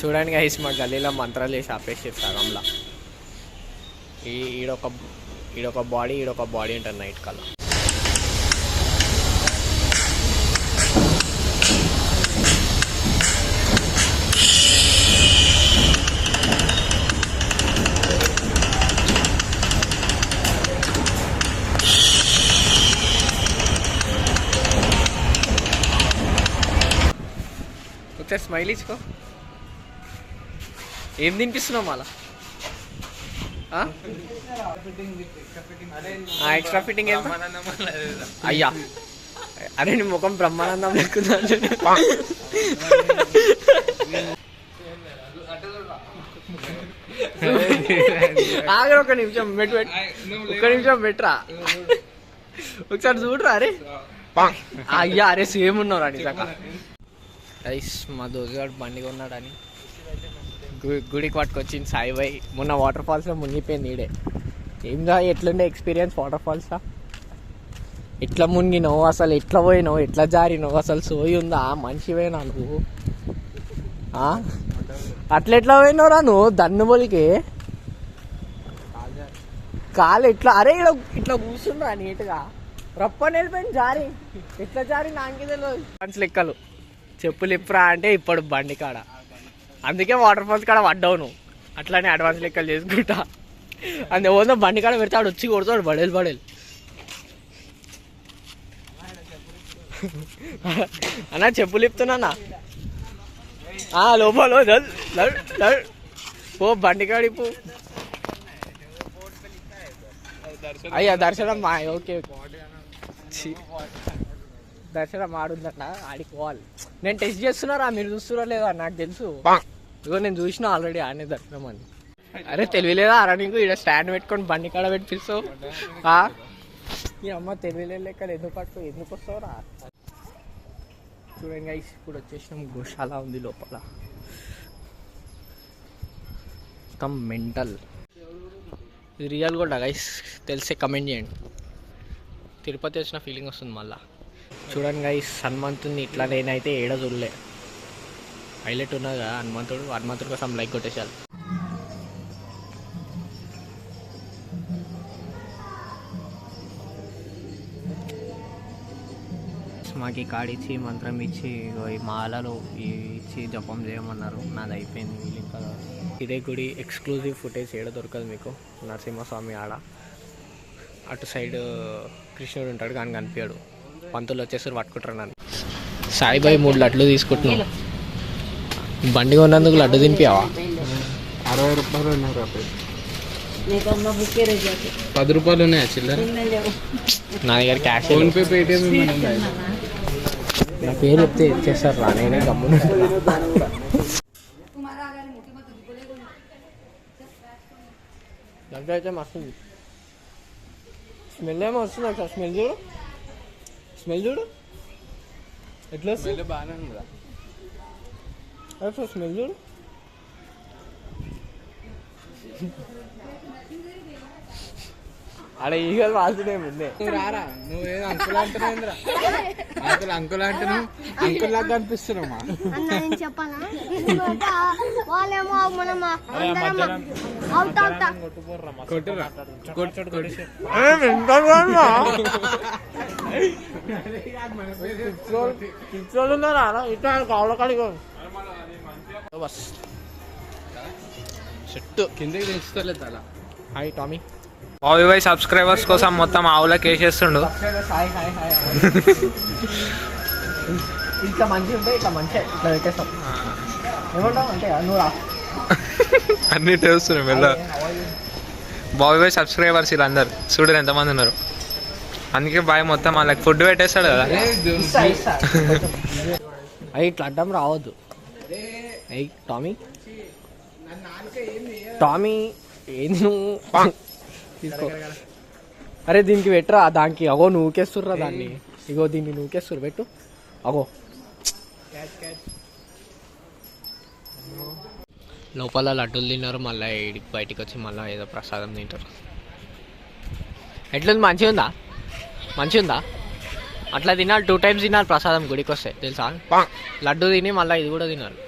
చూడండి గైస్, మా గల్లీలో మంత్రాలు వేసి ఆపేసారు సగంలా. ఈడొక బాడీ ఉంటుంది నైట్ కల్లా. ఒకసారి స్మైల్ ఇచ్చుకో. ఏం తినిపిస్తున్నావు మళ్ళా? ఎక్స్ట్రా ఫిట్టింగ్ ఏం? అయ్యా అరే నీ ముఖం బ్రహ్మానందం లెక్కుందా? ఆగ ఒక నిమిషం పెట్టరా, ఒకసారి చూడరా. అరే అయ్యా అరే సేమ్ ఉన్నావు నిజంగా. రైస్ మా దోస్తుగాడు బండి కొన్నాడని గుడికి పట్టుకొచ్చింది సాయిబాయి. మొన్న వాటర్ ఫాల్స్లో మునిగిపోయింది ఈడే. ఏందా ఎట్లుండే ఎక్స్పీరియన్స్ వాటర్ ఫాల్స్లో? ఎట్లా మునిగినావు అసలు, ఎట్లా పోయినావు, ఎట్లా జారినావు అసలు? సోయి ఉందా? మనిషివేనా నువ్వు? అట్లా పోయినావురా నువ్వు? దన్నుబొలికి కాలు ఎట్లా? అరే ఇట్లా కూర్చుండ్రా నీట్గా. రప్పని వెళ్ళిపోయింది జారి. ఎట్లా జారి నాకే తెలియదు. లెక్కలు చెప్పులు ఇప్పురా అంటే ఇప్పుడు బండి కాడ, అందుకే వాటర్ ఫాల్స్ కాడ పడ్డావు నువ్వు. అట్లానే అడ్వాన్స్ లెక్కలు చేసుకుంటా. అందులో బండి కాడ పెడతాడు, వచ్చి కొడతాడు బడేలు. అన్నా చెప్పులు ఇప్పుతున్నా లోపల పో బండి కాడి పో. అయ్యా దర్శనం ఓకే దర్శనం ఆడుందట, ఆడికి పోవాలి. నేను టెస్ట్ చేస్తున్నారా, మీరు చూస్తున్నారా లేదా నాకు తెలుసు. ఇగో నేను చూసిన ఆల్రెడీ ఆడనే దర్శనం అని. అరే తెలియలేదా అరా నీకు? ఇక్కడ స్టాండ్ పెట్టుకొని బండి కాడ పెట్టి పిలుస్తావు. ఈ అమ్మ తెలియలేదు లెక్కలు ఎందుకు వస్తావురా? చూడండి గైస్, ఇప్పుడు వచ్చేసినాం. గోశాల ఉంది లోపల, మొత్తం మెంటల్. ఇది రియల్ కూడా గైస్, తెలిసే కమెంట్ చేయండి. తిరుపతి వచ్చిన ఫీలింగ్ వస్తుంది మళ్ళా. చూడండి గైస్, హనుమంతుని ఇట్లా నేనైతే ఏడ చూడలే. హైలైట్ ఉన్నది కదా హనుమంతుడి కోసం లైక్ కొట్టేసారు. మాకు ఈ కార్డు ఇచ్చి మంత్రం ఇచ్చి ఈ మాలలో ఇచ్చి జపం చేయమన్నారు. నాది అయిపోయింది. వీళ్ళు ఇంకా ఇదే గుడి ఎక్స్క్లూజివ్ ఫుటేజ్ ఏడ దొరకదు మీకు. నరసింహస్వామి ఆడ అటు సైడ్ కృష్ణుడు ఉంటాడు కానీ కనిపించాడు. పంతులు వచ్చేసరి పట్టుకుంటారు నన్ను. సాయిబాయి 3 లడ్లు తీసుకుంటున్నావు. బండి కొన్నందుకు లడ్డు తినిపించావా? 60 రూపాయలు ఉన్నాయి. 10 రూపాయలు ఉన్నాయా చిల్లర? నా దగ్గర క్యాష్, ఫోన్పే, పేటిఎం. నా పేరు చెప్తే ఇచ్చేస్తారు రా, నేనే గమ్మున. లడ్డు అయితే మస్తుంది. స్మెల్ ఏమో వస్తుంది. ఒకసారి స్మెల్ చూడు ఎట్లా వస్తుంది? బాగానే ఉందా? స్మెల్ చూడు. ఆడ ఈగలు వాళ్తున్నాయి ముందే. రారా నువ్వేదో అంకుల్ అంటున్నావురా. అంకుల్ అంటున్నావు, అంకుల్ లాగా కనిపిస్తున్నామా? చెట్టు కిందకి తెచ్చుకోలేదు అలా. Hi Tommy. బాబీ సబ్స్క్రైబర్స్ కోసం మొత్తం ఆవులకి వేసేస్తుండు. ఇట్లా మంచిగా ఉంటే ఇట్లా మంచిగా ఇట్లా పెట్టేస్తాం. ఏమంటావు అంటే నువ్వు అన్ని తెలుస్తున్నాయి మెల్ల. బాబీ సబ్స్క్రైబర్స్ వీళ్ళందరూ చూడరు ఎంతమంది ఉన్నారు. అందుకే బాయ్ మొత్తం వాళ్ళకి ఫుడ్ పెట్టేస్తాడు కదా. అవి ఇట్లా అడ్డం రావద్దు. అయ్యి టామీ ఏంది నువ్వు తీసుకో. అరే దీనికి పెట్టరా, దానికి అగో నూకేస్తుర్రా దాన్ని. ఇగో దీన్ని నూకేస్తుర్రు, పెట్టు. అగో లోపల లడ్డూలు తిన్నారు, మళ్ళీ బయటికి వచ్చి మళ్ళీ ఏదో ప్రసాదం తింటారు. ఎట్లుంది? మంచిగా ఉందా? అట్లా తినాలి, 2 times తినాలి ప్రసాదం గుడికి వస్తే తెలుసా. లడ్డు తిని మళ్ళీ ఇది కూడా తినాలి.